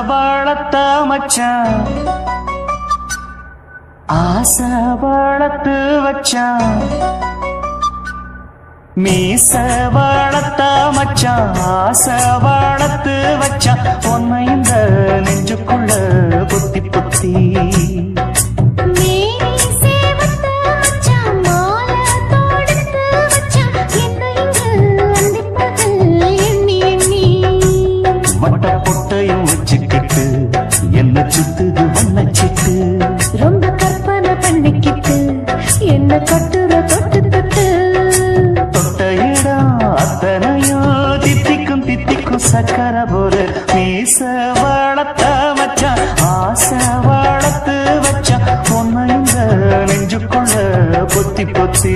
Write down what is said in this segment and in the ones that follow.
வளர்த்த மச்சான் ஆசை வளர்த்து வச்சான் மீச வளர்த்த மச்சான் ஆசை வளர்த்து வச்சான் உன்னை இந்த நெஞ்சுக்குள்ள பொத்தி பொத்தி என்ன சுத்துது வண்ணச்சிட்டு ரொம்ப கற்பனை பண்ணிக்கிட்டு என்ன கட்டுற தொட்டு தொட்டு தொட்ட இடம் அத்தனையோ தித்திக்கும் தித்திக்கும் சக்கர போல மீச வளர்த்த மச்சான் ஆசை வளர்த்து வச்சான் உன்னை இந்த நெஞ்சுக்குள்ள பொத்தி பொத்தி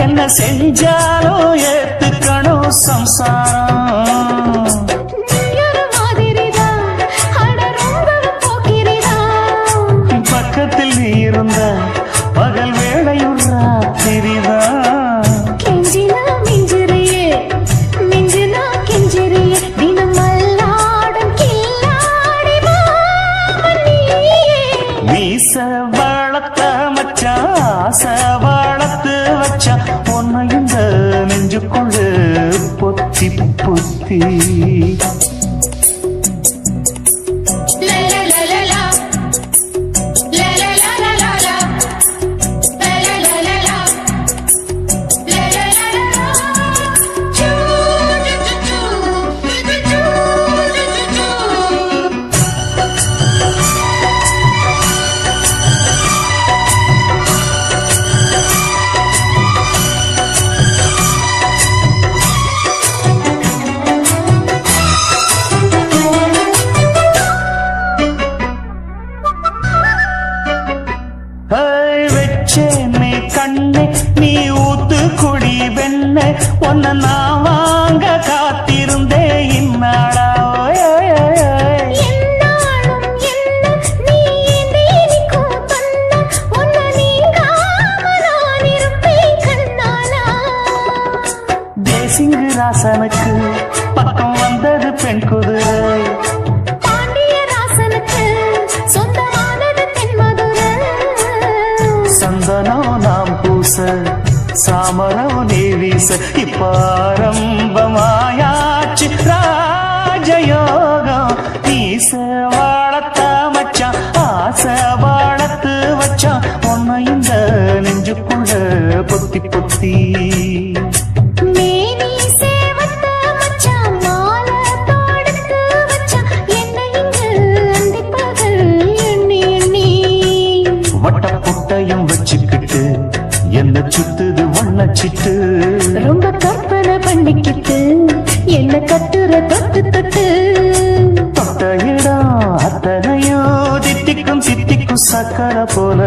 என்ன செஞ்சாலும் ஏத்துக்கணும் சம்சாரம் பக்கத்தில் நீ இருந்த பகல் வேளையும் ராத்திரிதான் கெஞ்சினா மிஞ்சிறியே மிஞ்சினா கெஞ்சிறியே தினம் மல்லாடும் கில்லாடி மீச வளர்த்த மச்சான் ஆசை வளர்த்து வச்சான் உன்னை இந்த நெஞ்சுக்குள்ள பொத்தி பொத்தி வெச்சேனே கண்ணே நீ ஊத்து குடி வெண்ண உன்னை நான் வாங்க காத்திருந்தே இந்நாளா தேசிங்கு ராசனுக்கு பக்கம் வந்தது பெண் குதிரை சந்தனம் நாம் பூச சாமரம் நீ வீச இப்பாரம்பமாயாச்சு ராஜயோகம் ஈச வாழத்த மச்சான் ஆசை வாழத்து வச்சான் உன்னை இந்த நெஞ்சுக்குள்ள பொத்தி பொத்தி வட்டப்புட்டையும் வச்சுக்கிட்டு என்ன சுத்துது வண்ணச்சிட்டு ரொம்ப கற்பனை பண்ணிக்கிட்டு என்ன கட்டுற தொட்டு தொட்டு தொட்ட இடம் அத்தனையோ தித்திக்கும் தித்திக்கும் சக்கர போல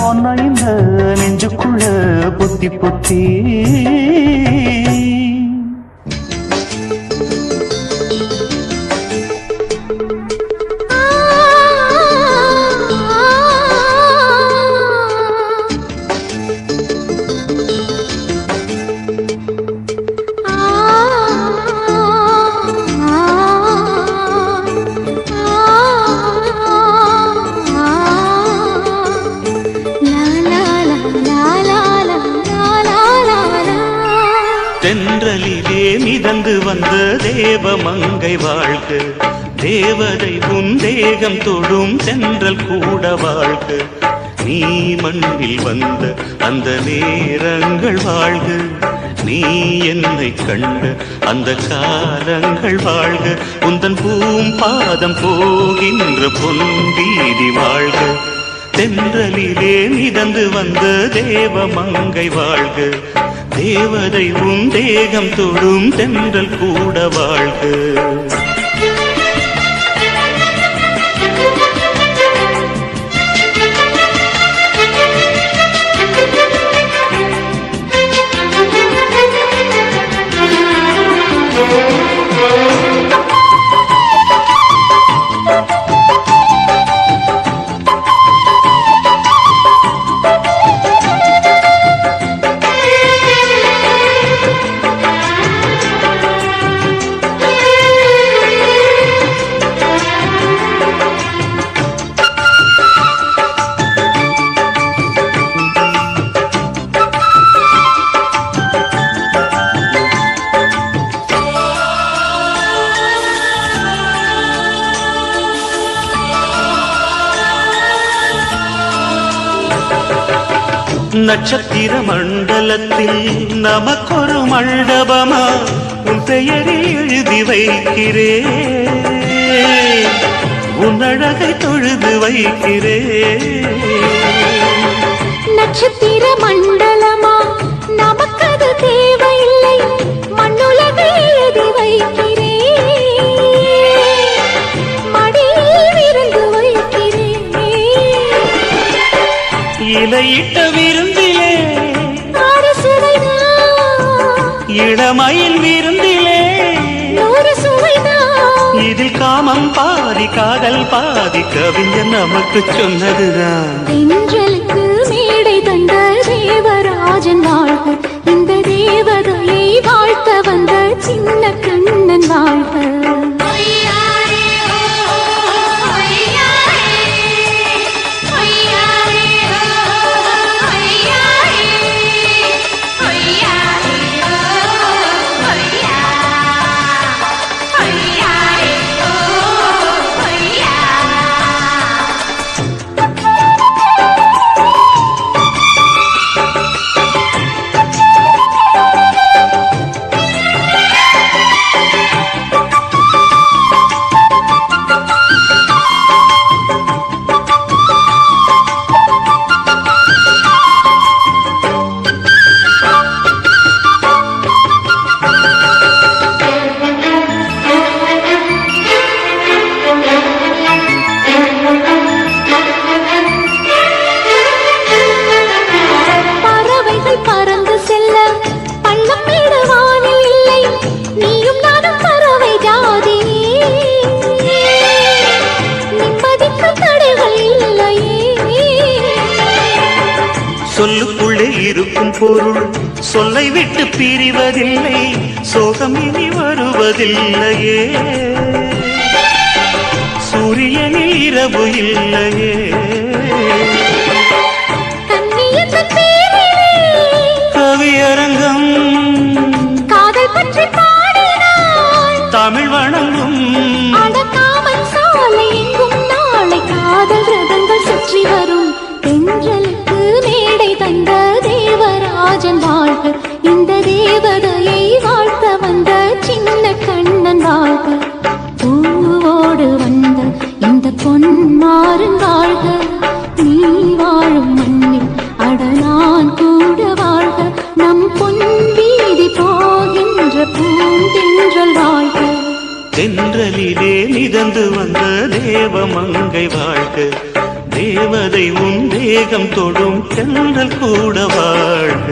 உன்னை இந்த நெஞ்சுக்குள்ள பொத்தி பொத்தி மிதந்து வந்த தேவ மங்கை வாழ்க, தேவதை உன் தேகம் தொடும் சென்றல் கூட வாழ்க. நீ மண்ணில் வந்த அந்த நேரங்கள் வாழ்க, நீ என்னை கண்ட அந்த காலங்கள் வாழ்க. உந்தன் பூம்பாதம் போகின்ற பொன்வீதி வாழ்க, தென்றலிலே மிதந்து வந்த தேவ மங்கை வாழ்க, தேவதை உன் தேகம் தொடும் தென்றல் கூட வாழ்க. நட்சத்திர மண்டலத்தில் நமக்கொரு மண்டபமா உன் பெயரில் எழுதி வைக்கிறேன், உன் அழகை தொழுது வைக்கிறேன். நட்சத்திர மண்டலமா நமக்கது தேவையில்லை, மண்ணுலகை எழுதி வைக்கிறேன், மடியில் விருந்து வைக்கிறேன். இலையிட்ட விருந்திலே இளமயில் விருந்திலே இதில் காமம் பாதி காதல் பாதி கவிஞர் நமக்கு சொன்னதுதான். தென்றலுக்கு மேடை தந்த தேவராஜன் வாழ்க, இந்த தேவதையை வாழ்த்த வந்த சின்ன கண்ணன் வாழ்க. சொல்லுக்குள்ளே இருக்கும் பொருள் சொல்லை விட்டு பிரிவதில்லை, சோகம் இனி வருவதில்லையே, சூரியனில் இரவு இல்லையே. கவியரங்கம் காதல் பற்றி பாடினாள், தமிழ் வணங்கும் அடக்காமல் சாலை எங்கும் நாளை காதல் ரதங்கள் சுற்றி வரும். தென்றலுக்கு மேடை தந்த தேவராஜன் வாழ்க, இந்த தேவதையை வாழ்த்த வந்த சின்ன கண்ணன் வாழ்க. பூவோடு வந்த இந்த பொன்மாறன் வாழ்க, நீ வாழும் மண்ணில் அடலான் கூட வாழ்க. நம் பொன் வீதி போகின்ற பூந்தென்றல் வாழ்க. தென்றலிலே மிதந்து வந்த தேவ மங்கை வாழ்க, தேவதை உன் தேகம் தொடும் தென்றல் கூட வாழ்க.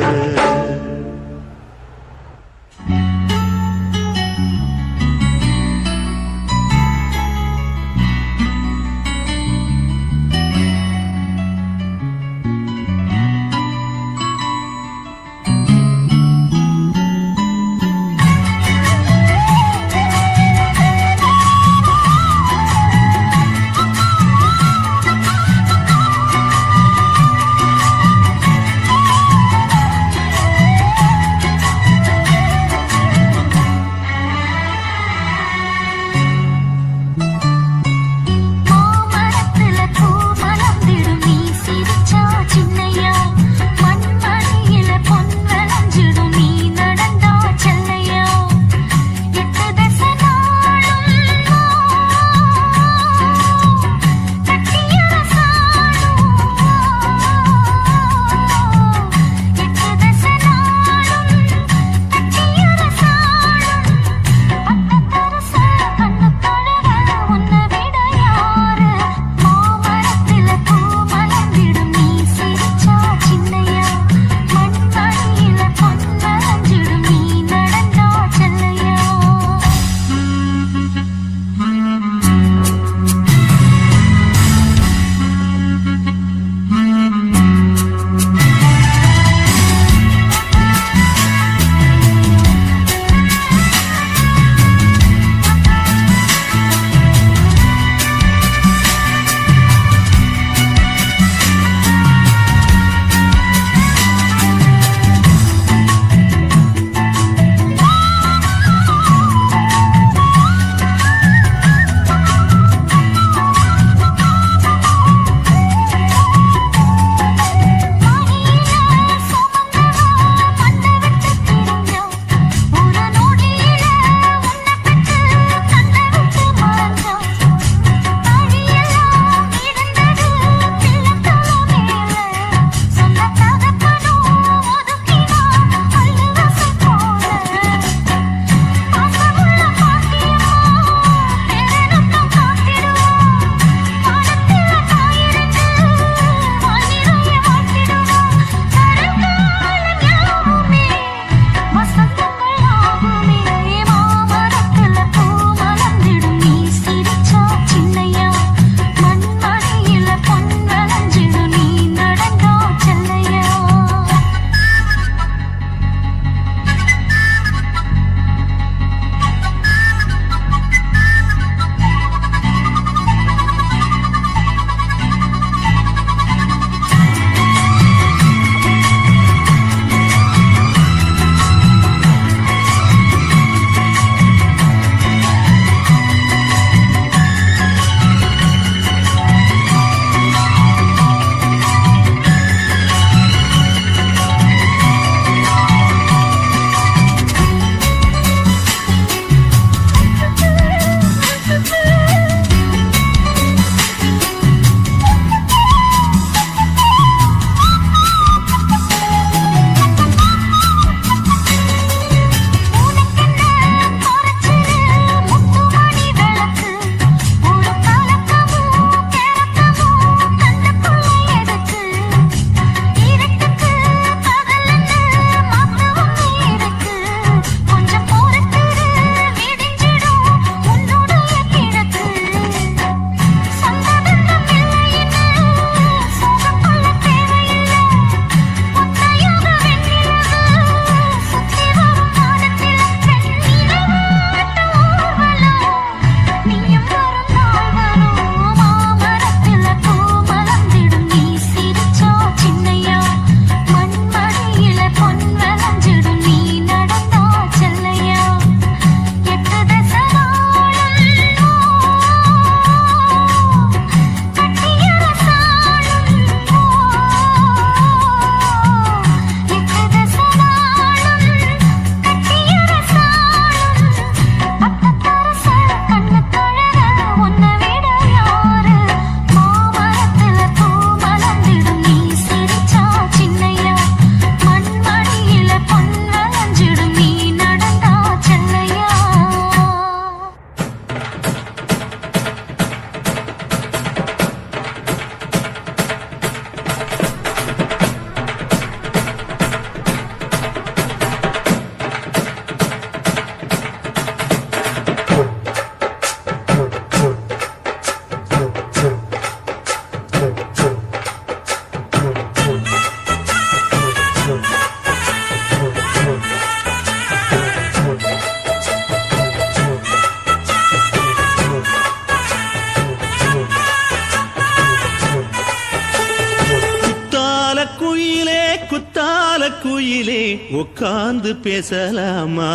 குயிலே உட்கார்ந்து பேசலாமா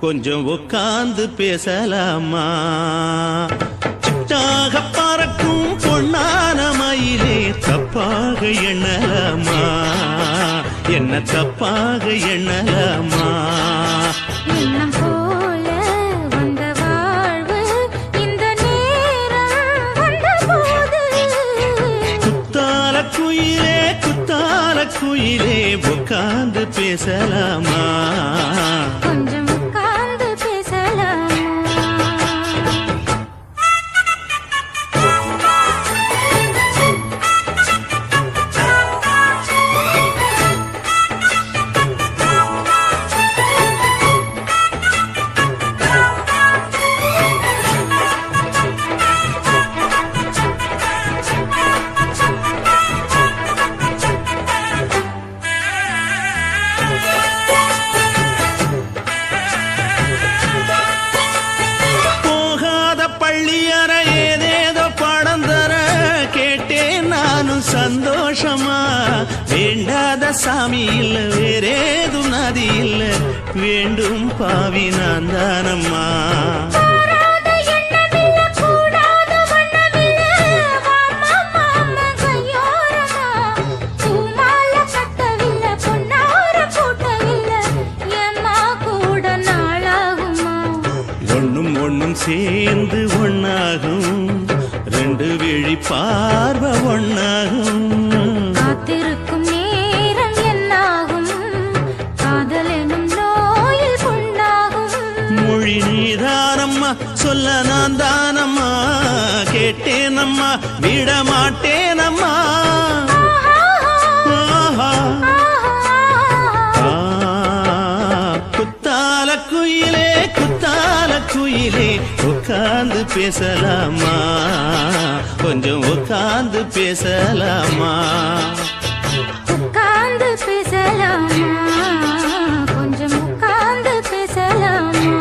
கொஞ்சம் உட்கார்ந்து பேசலாமா சிட்டாக பறக்கும் பொன்னான மயிலே தப்பாக எண்ணலாமா என்ன தப்பாக எண்ணலாமா எண்ணம் போல வந்த வாழ்வு இந்த நேரம் வந்தபோது குத்தால குயிலே உட்கார்ந்து பேசலாமா கொஞ்சம் உட்கார்ந்து பேசலாமா பள்ளியற ஏதேதோ படம் தர கேட்டேன் நானும் சந்தோஷமா வேண்டாத சாமி இல்ல வேறேது நதி இல்ல வேண்டும் பாவி நான் தானம்மா ஒண்ணும் சேர்ந்து ஒன்னாகும் ரெண்டு விழி பார்வை ஒன்னாகும் காத்திருக்கும் நேரம் என்னாகும் காதல் எனும் நோயில் புண்ணாகும் மொழி நீதானம்மா சொல்ல நான் தானம்மா கேட்டேனம்மா விட மாட்டேனம்மா குத்தால குயிலே உட்கார்ந்து பேசலாமா கொஞ்சம் உட்கார்ந்து பேசலாமா உட்கார்ந்து பேசலாமா கொஞ்சம் உட்கார்ந்து பேசலாமா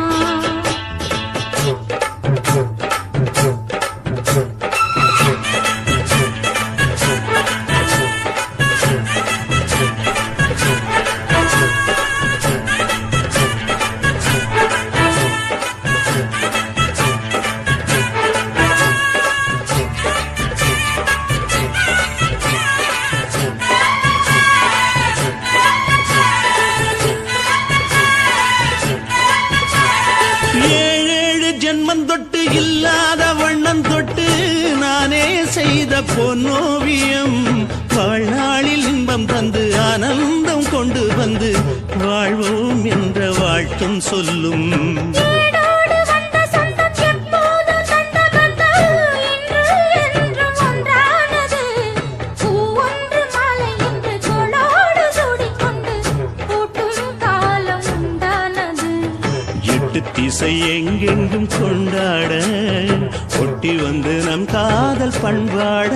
ஜென்மம் தொட்டு இல்லாத வண்ணம் தொட்டு நானே செய்த பொன்னோவியம் வாழ்நாளில் இன்பம் தந்து ஆனந்தம் கொண்டு வந்து வாழ்வோம் என்ற வாழ்த்தும் சொல்லும் திசை எங்கெங்கும் கொண்டாட ஒட்டி வந்து நம் காதல் பண்பாட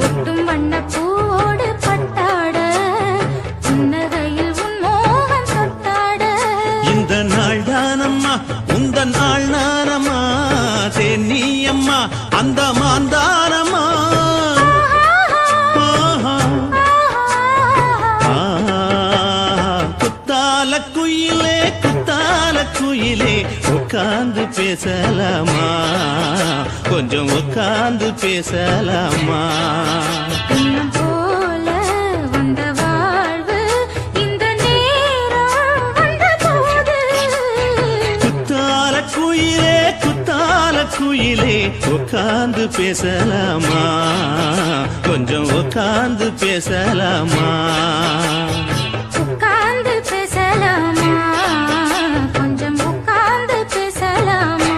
ஒட்டும் வண்ண பூவோடு பட்டாட புன்னகையில் உன் மோகம் தொட்டாட இந்த நாள் தானம்மா உந்த நாள் நானம்மா தென்னியம்மா அந்த மாந்தானம்மா குயிலே உட்கார்ந்து பேசலாமா கொஞ்சம் உட்கார்ந்து பேசலாமா எண்ணம் போல வந்த வாழ்வு இந்த நேரம் வந்தபோது குத்தால குயிலே உட்கார்ந்து பேசலாமா கொஞ்சம் உட்கார்ந்து பேசலாமா உட்கார்ந்து பேசலாமா கொஞ்சம் உட்கார்ந்து பேசலாமா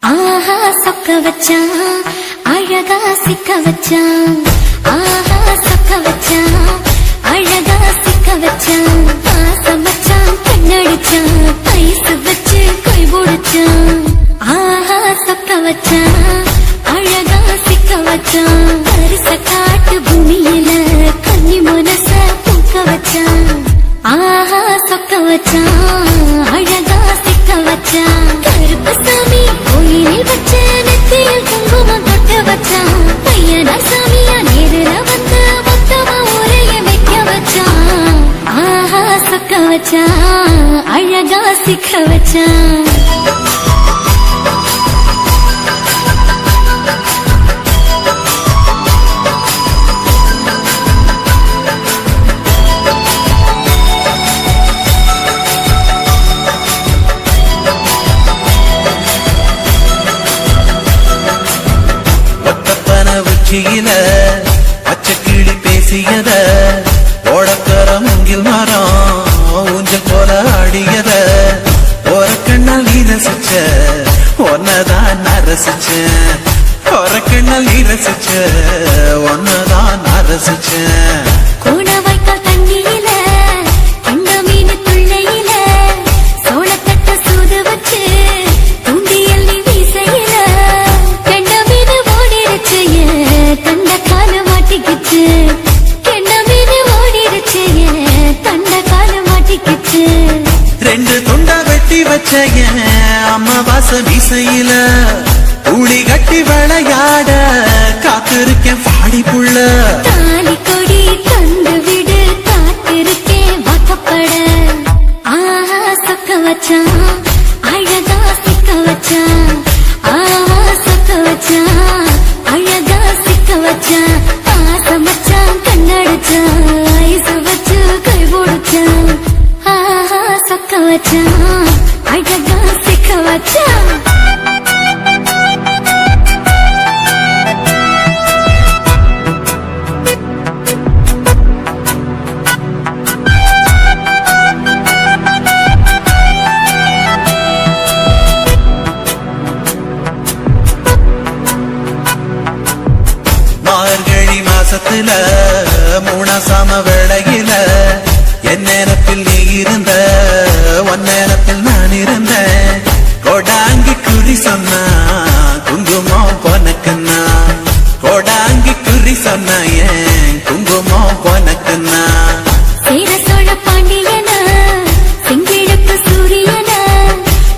ஆஹா சொக்க வச்சான் அழகா சிக்க வச்சான் ஆஹா சொக்க வச்சான் அழகா சிக்க வச்சான் பாசம் வச்சான் கண்ணடிச்சான் ஐசு வச்சு கை போடுச்சான் ஆஹா சொக்க வச்சான் அழகா சிக்க வச்சான் பரிச காட்டு பூமியில கன்னி மனச வச்சான் அழகா சிக்க வச்சான் உச்சியில பச்சை கிளி பேசியத ஓடக்கர முங்கில் மரம் ஊஞ்சல் போல ஆடியத ஒரு கண்ணால் நீ ரசிச்ச ஒன்னதான் நான் ரசிச்சேன் ஒரு கண்ணால் நீ ரசிச்ச ஒன்னதான் நான் ரசிச்சேன் கூட வைக்கால் தண்ணியில கண்ட மீன் துள்ளையில சோளத்தட்ட சூது வச்சு தூண்டியல் நீ வீசையில கண்ட மீன் ஓடிருச்சு தண்ட கால மாட்டிக்கிச்சு கண்ட மீன் ஓடிருச்சு தண்ட கால மாட்டிக்கிச்சு ரெண்டு துண்டா வெட்டி வச்ச அம்மா வாச வீசையில ஊழி கட்டி விளையாட காத்திருக்கேன் பாடி புள்ள தாலி கொடி தந்து விடு காத்திருக்கேன் வாக்கப்பட ஆஹா சொக்க வச்சான் அழகா சிக்க வச்சான் ஆஹா சொக்க வச்சான் அழகா சிக்க வச்சான் ஆசை மச்சான் கண்ணடிச்சான் ஐசு வச்சு கை போடுச்சான் ஆஹா சொக்க வச்சான் அழகா சிக்க வச்சான் மார்கழி மாசத்துல மூணாசாம வேளையில என் நேரத்தில் நீ இருந்த உன் நேரத்தில் நான் இருந்தேன் கோடாங்கி குறி சொன்னா குங்குமம் பொனக்குன்னா கோடாங்கி குறி சொன்னா ஏன் குங்குமம் பொனக்குன்னா சேர சோழ பாண்டியன செங்கிழக்கு சூரியன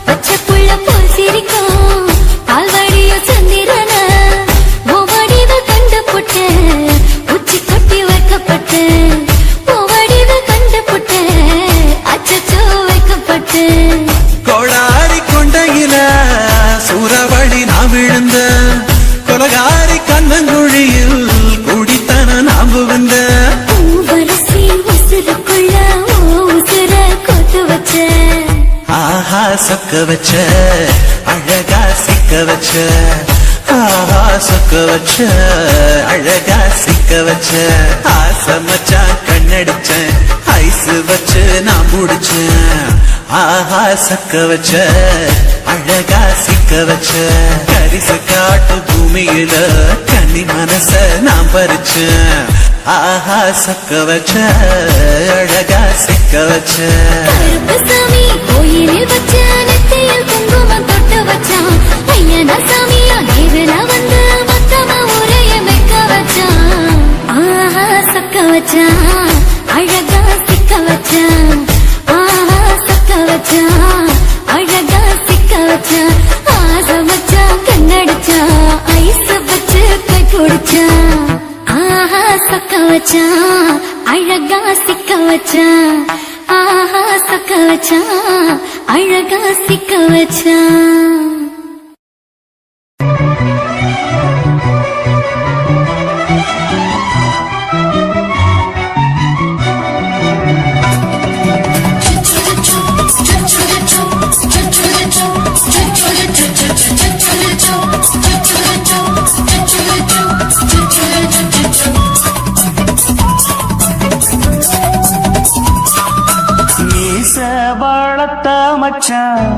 பச்சை புள்ள போல் சிரிக்கும் பால்வாடிய சந்திரன ஓவடிவ கண்டு புட்ட உச்சி கொட்டி வைக்கப்பட்டு ஓவடிவ கண்டு புட்ட அச்சச்சோ வைக்கப்பட்டு கோளாரி கொண்டையில சூறாவளி நான் விழுந்த கொலகாரி கண்ணங்குழியில் குடித்தன நாம் விழுந்த பூவரசி உசுருக்குள்ள ஓ உசுர கொத்து வச்ச ஆஹா சொக்க வச்ச அழகா சிக்க வச்ச ஆஹா சொக்க வச்ச அழகா சிக்க வச்ச ஆசை மச்சான் கண்ணடிச்சேன் ஐசு வச்சு நான் முடிச்சேன் ஆஹா சொக்க வச்ச அழகா சிக்க வச்ச கரிசு காட்டு பூமியில கன்னி மனச நான் பறிச்சேன் ஆஹா சொக்க வச்ச அழகா சிக்க வச்ச கருப்பசாமி கோயிலில் வச்ச நெத்தியில் குங்குமம் தொட்டு வச்சான் ஐயனா சாமியா நேரில் வந்து மொத்தமா உரைய வைக்க வச்சான் ஆஹா சொக்க வச்சான் அழகா சிக்க வச்சான் ஆஹா சொக்க வச்சான் அழகா சிக்க வச்சான் ஆசை வச்சான் கண்ணடிச்சான் ஐசு வச்சு கை பிடிச்சான் ஆஹா சொக்க வச்சான் அழகா சிக்க வச்சான் ஆஹா சொக்க வச்சான் அழகா சிக்க வச்சான் மீச வளர்த்த மச்சான்